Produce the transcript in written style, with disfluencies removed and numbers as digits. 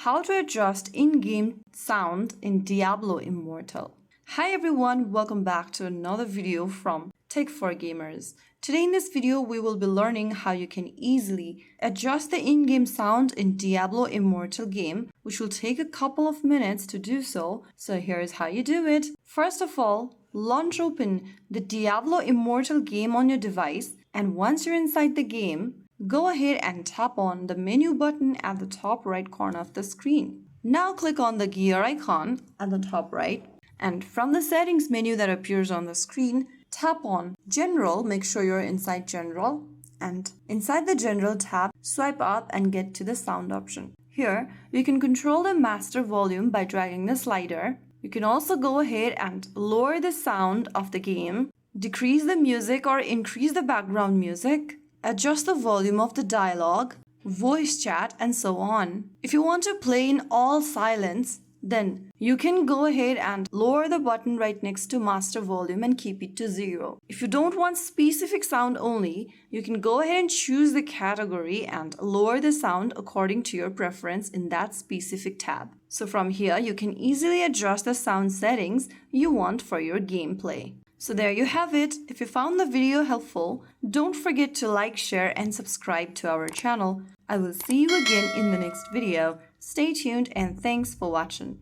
how to adjust in-game sound in Diablo Immortal. Hi everyone, welcome back to another video from Tech for Gamers. Today in this video, we will be learning how you can easily adjust the in-game sound in Diablo Immortal game, which will take a couple of minutes to do so. So here's how you do it. First of all, launch open the Diablo Immortal game on your device, and once you're inside the game, go ahead and tap on the menu button at the top right corner of the screen. Now click on the gear icon at the top right, and from the settings menu that appears on the screen, tap on General, make sure you're inside General, and inside the General tab, swipe up and get to the sound option. Here, you can control the master volume by dragging the slider. You can also go ahead and lower the sound of the game, decrease the music or increase the background music, adjust the volume of the dialogue, voice chat, and so on. If you want to play in all silence, then you can go ahead and lower the button right next to master volume and keep it to 0. If you don't want specific sound only, you can go ahead and choose the category and lower the sound according to your preference in that specific tab. So from here, you can easily adjust the sound settings you want for your gameplay. So there you have it. If you found the video helpful, don't forget to like, share, and subscribe to our channel. I will see you again in the next video. Stay tuned and thanks for watching.